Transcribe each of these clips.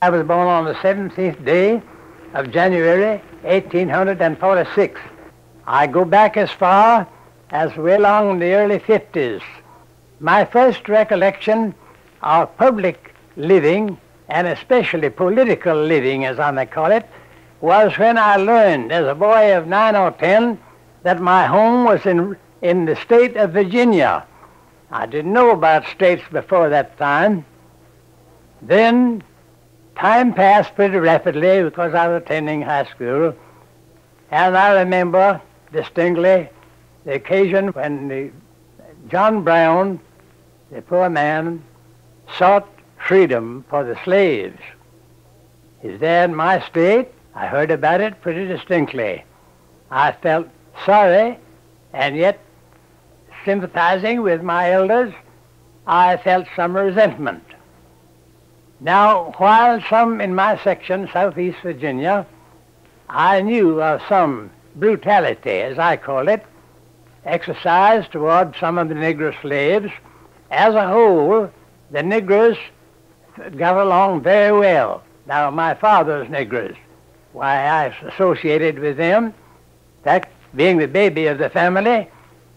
I was born on the 17th day of January, 1846. I go back as far as way along in the early 50s. My first recollection of public living, and especially political living, as I may call it, was when I learned as a boy of 9 or 10 that my home was in the state of Virginia. I didn't know about states before that time. Then time passed pretty rapidly because I was attending high school, and I remember distinctly the occasion when John Brown, the poor man, sought freedom for the slaves. He's there in my state. I heard about it pretty distinctly. I felt sorry, and yet sympathizing with my elders, I felt some resentment. Now, while some in my section, Southeast Virginia, I knew of some brutality, as I call it, exercised toward some of the Negro slaves, as a whole, the Negroes got along very well. Now, my father's Negroes, why, I associated with them. In fact, being the baby of the family,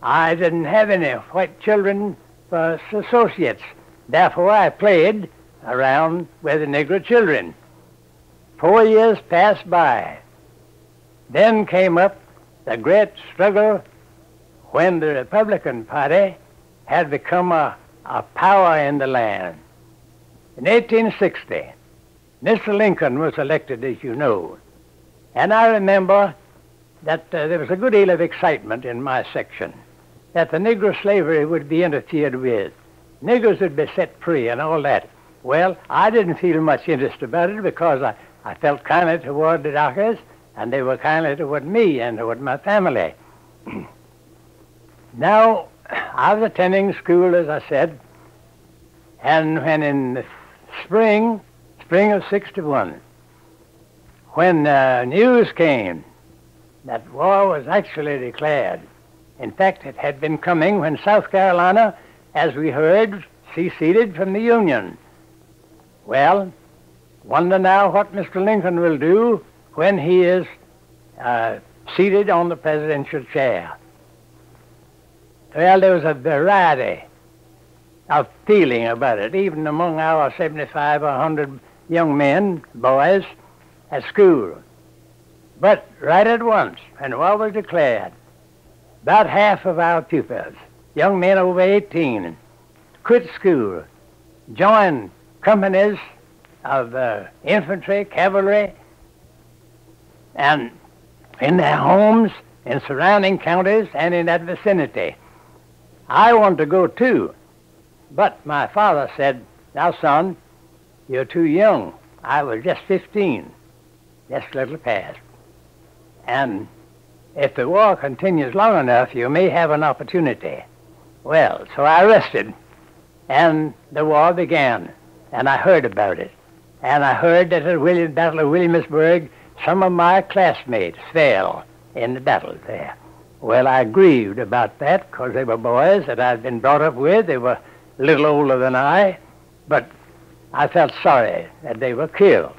I didn't have any white children for associates. Therefore, I played around with the Negro children. 4 years passed by. Then came up the great struggle when the Republican Party had become a power in the land. In 1860, Mr. Lincoln was elected, as you know. And I remember that there was a good deal of excitement in my section that the Negro slavery would be interfered with. Negroes would be set free and all that. Well, I didn't feel much interest about it because I felt kindly toward the Dockers, and they were kindly toward me and toward my family. Now, I was attending school, as I said, and when in the spring of 61, when news came that war was actually declared. In fact, it had been coming when South Carolina, as we heard, seceded from the Union. Well, wonder now what Mr. Lincoln will do when he is seated on the presidential chair. Well, there was a variety of feeling about it, even among our 75 or 100 young men, boys, at school. But right at once, when war was declared, about half of our pupils, young men over 18, quit school, joined companies of infantry, cavalry, and in their homes, in surrounding counties, and in that vicinity. I wanted to go too, but my father said, "Now, son, you're too young." I was just 15, just a little past. And if the war continues long enough, you may have an opportunity. Well, so I rested, and the war began, and I heard about it. And I heard that at the Battle of Williamsburg, some of my classmates fell in the battle there. Well, I grieved about that because they were boys that I'd been brought up with. They were a little older than I, but I felt sorry that they were killed.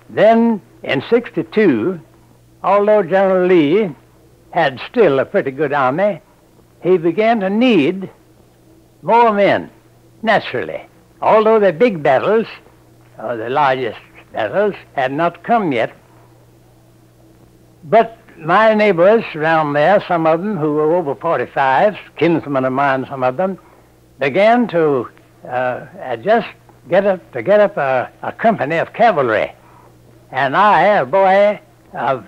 Then, in 62, although General Lee had still a pretty good army, he began to need more men, naturally. Although the big battles, or the largest battles, had not come yet. But my neighbors around there, some of them who were over 45, kinsmen of mine, some of them, began to get up a company of cavalry. And I, a boy of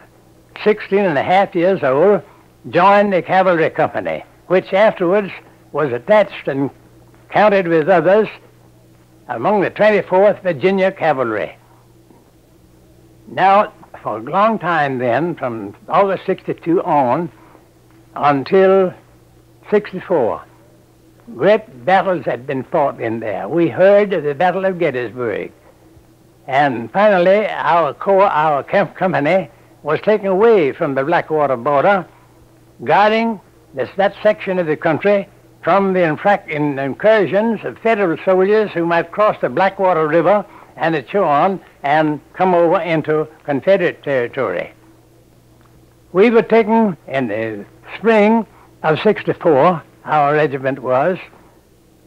16 and a half years old, joined the cavalry company, which afterwards was attached and counted with others among the 24th Virginia Cavalry. Now, for a long time then, from August 62 on until 64, great battles had been fought in there. We heard of the Battle of Gettysburg. And finally, our camp company was taken away from the Blackwater border, guarding that section of the country from the incursions of Federal soldiers who might cross the Blackwater River and it chew on and come over into Confederate territory. We were taken in the spring of '64, our regiment was,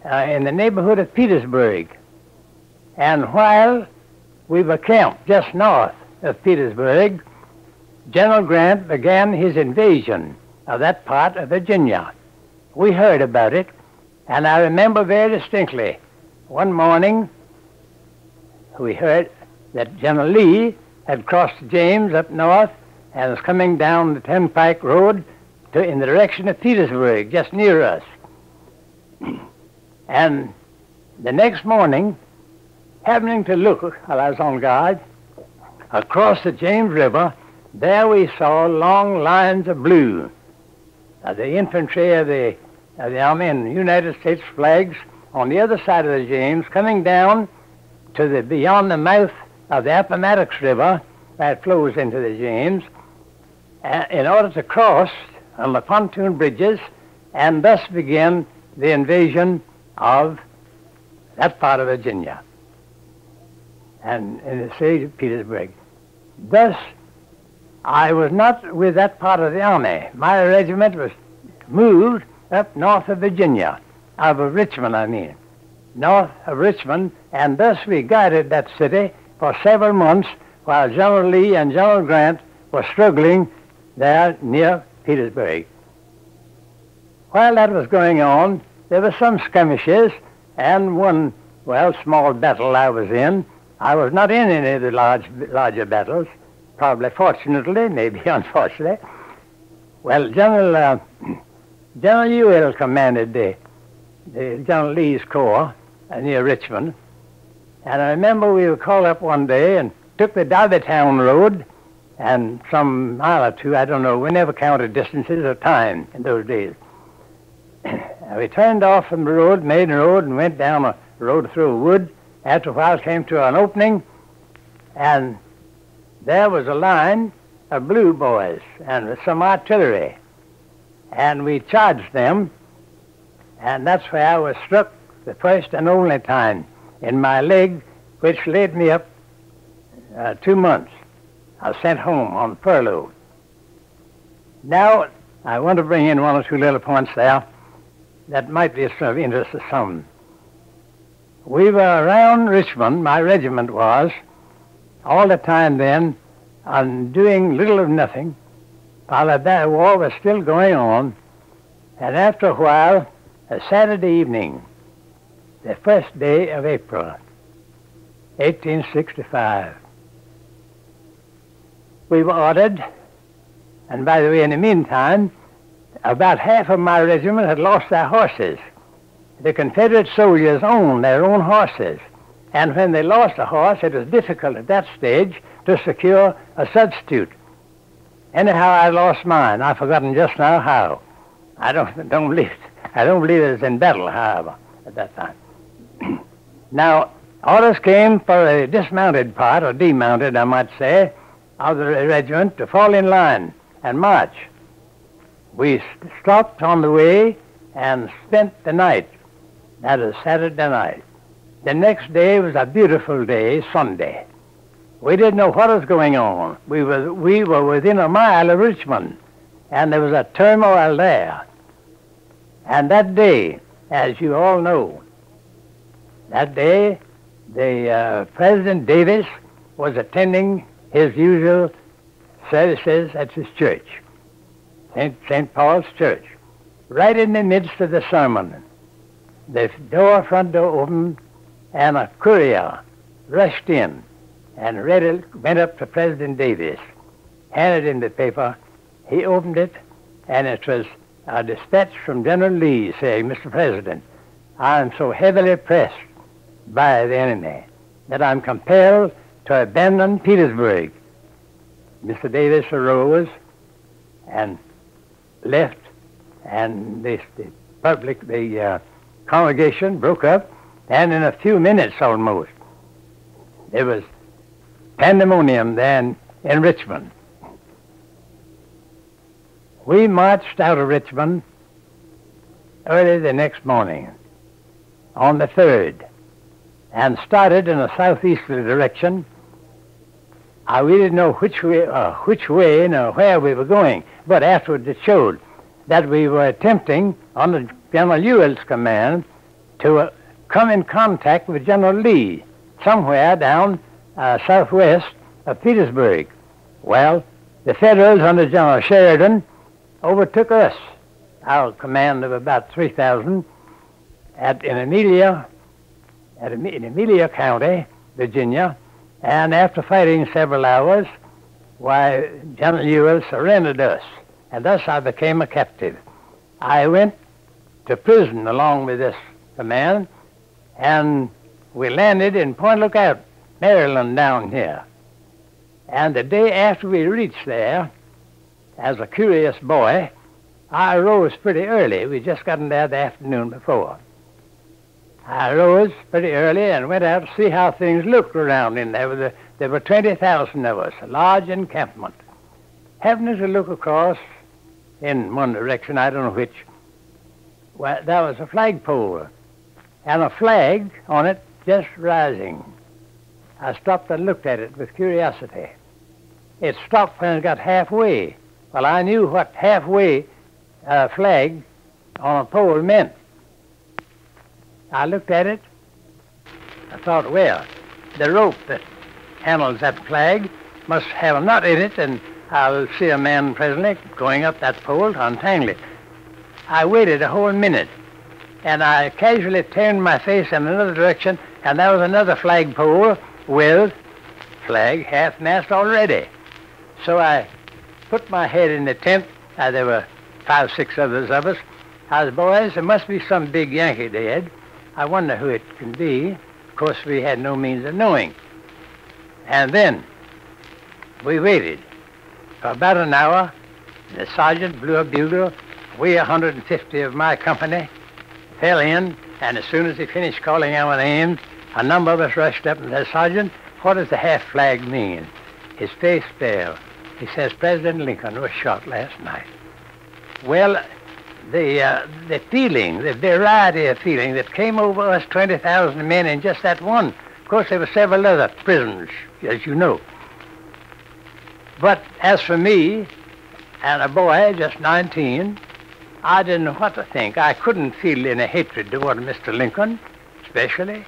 in the neighborhood of Petersburg. And while we were camped just north of Petersburg, General Grant began his invasion of that part of Virginia. We heard about it, and I remember very distinctly, one morning we heard that General Lee had crossed the James up north and was coming down the Turnpike Road in the direction of Petersburg, just near us. And the next morning, happening to look while I was on guard, across the James River, there we saw long lines of blue. The infantry of the Army and United States flags on the other side of the James, coming down to beyond the mouth of the Appomattox River that flows into the James, in order to cross on the pontoon bridges and thus begin the invasion of that part of Virginia and in the city of Petersburg. Thus, I was not with that part of the army. My regiment was moved up north of Virginia, of Richmond, I mean, north of Richmond, and thus we guarded that city for several months while General Lee and General Grant were struggling there near Petersburg. While that was going on, there were some skirmishes and one, small battle I was in. I was not in any of the larger battles, probably fortunately, maybe unfortunately. Well, General Ewell commanded the General Lee's corps near Richmond, and I remember we were called up one day and took the Darbytown Road, and some mile or two, I don't know, we never counted distances or time in those days. We turned off from the road, main road, and went down a road through a wood. After a while came to an opening, and there was a line of blue boys and with some artillery. And we charged them, and that's where I was struck the first and only time in my leg, which laid me up 2 months. I was sent home on furlough. Now, I want to bring in one or two little points there that might be of interest to some. We were around Richmond, my regiment was, all the time then, on doing little or nothing, while that war was still going on. And after a while, a Saturday evening, the first day of April, 1865, we were ordered, and by the way, in the meantime, about half of my regiment had lost their horses. The Confederate soldiers owned their own horses, and when they lost a horse, it was difficult at that stage to secure a substitute. Anyhow, I lost mine. I've forgotten just now how. I don't believe it was in battle, however, at that time. Now, orders came for a dismounted part, or demounted, I might say, of the regiment to fall in line and march. We stopped on the way and spent the night. That is Saturday night. The next day was a beautiful day, Sunday. We didn't know what was going on. We were within a mile of Richmond, and there was a turmoil there. And that day, as you all know, that day, the President Davis was attending his usual services at his church, St. Paul's Church. Right in the midst of the sermon, the front door opened, and a courier rushed in and went up to President Davis, handed him the paper. He opened it, and it was a dispatch from General Lee saying, "Mr. President, I am so heavily pressed by the enemy that I'm compelled to abandon Petersburg." Mr. Davis arose and left, and the congregation broke up, and in a few minutes almost, there was pandemonium then in Richmond. We marched out of Richmond early the next morning, on the 3rd, and started in a southeasterly direction. We didn't know which way nor where we were going, but afterwards it showed that we were attempting, under General Ewell's command, to come in contact with General Lee somewhere down southwest of Petersburg. Well, the Federals under General Sheridan overtook us, our command of about 3,000, in Amelia County, Virginia, and after fighting several hours, General Ewell surrendered us, and thus I became a captive. I went to prison along with this command, and we landed in Point Lookout, Maryland, down here. And the day after we reached there, as a curious boy, I arose pretty early. We just gotten there the afternoon before. I arose pretty early and went out to see how things looked around in there. There were 20,000 of us, a large encampment. Happened to look across in one direction, I don't know which. Well, there was a flagpole and a flag on it just rising. I stopped and looked at it with curiosity. It stopped when it got halfway. Well, I knew what halfway flag on a pole meant. I looked at it. I thought, well, the rope that handles that flag must have a nut in it, and I'll see a man presently going up that pole to untangle it. I waited a whole minute, and I casually turned my face in another direction, and there was another flagpole with flag half-mast already. So I put my head in the tent. There were 5, 6 others of us. I was, boys, there must be some big Yankee dead. I wonder who it can be. Of course, we had no means of knowing. And then we waited for about an hour. The sergeant blew a bugle. We, 150 of my company, fell in, and as soon as he finished calling our names, a number of us rushed up and said, "Sergeant, what does the half flag mean?" His face fell. He says, "President Lincoln was shot last night." Well, the feeling, the variety of feeling that came over us 20,000 men in just that one. Of course, there were several other prisoners, as you know. But as for me, and a boy, just 19, I didn't know what to think. I couldn't feel any hatred toward Mr. Lincoln, especially.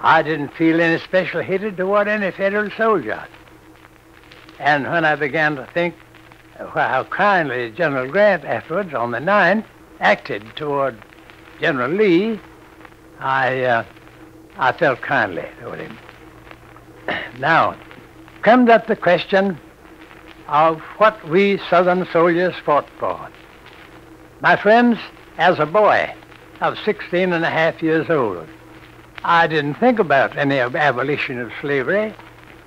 I didn't feel any special hatred toward any Federal soldier. And when I began to think how kindly General Grant afterwards, on the 9th, acted toward General Lee, I felt kindly toward him. Now, comes up the question of what we Southern soldiers fought for. My friends, as a boy of 16 and a half years old, I didn't think about any abolition of slavery.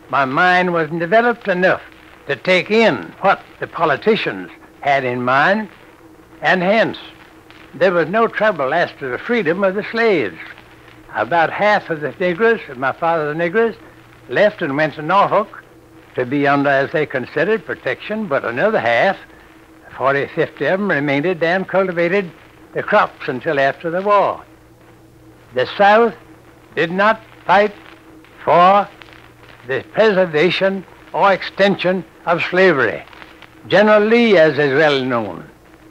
My mind wasn't developed enough to take in what the politicians had in mind, and hence there was no trouble as to the freedom of the slaves. About half of the Negroes, of my father's Negroes, left and went to Norfolk to be under, as they considered, protection, but another half, 40, 50 of them, remained there and cultivated the crops until after the war. The South did not fight for the preservation or extension of slavery. General Lee, as is well known,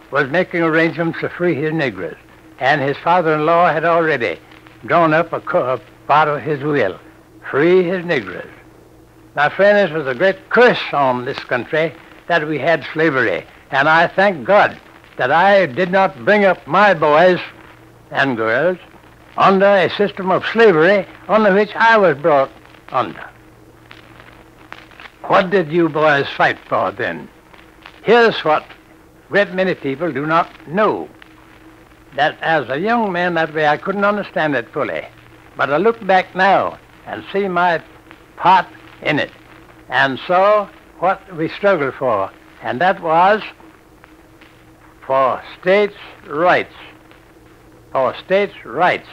was making arrangements to free his Negroes, and his father-in-law had already drawn up a part of his will, free his Negroes. My friend, it was a great curse on this country that we had slavery, and I thank God that I did not bring up my boys and girls under a system of slavery under which I was brought under. What did you boys fight for then? Here's what a great many people do not know. That as a young man that way I couldn't understand it fully. But I look back now and see my part in it and saw what we struggled for. And that was for states' rights. For states' rights.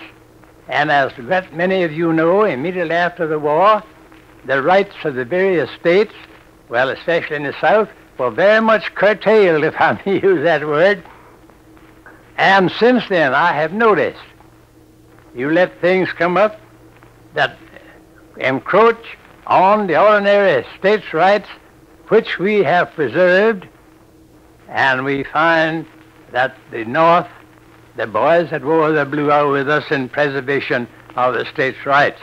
And as many of you know, immediately after the war, the rights of the various states, well, especially in the South, were very much curtailed, if I may use that word. And since then, I have noticed, you let things come up, that encroach on the ordinary states' rights which we have preserved, and we find that the North, the boys that wore the blue, are with us in preservation of the states' rights.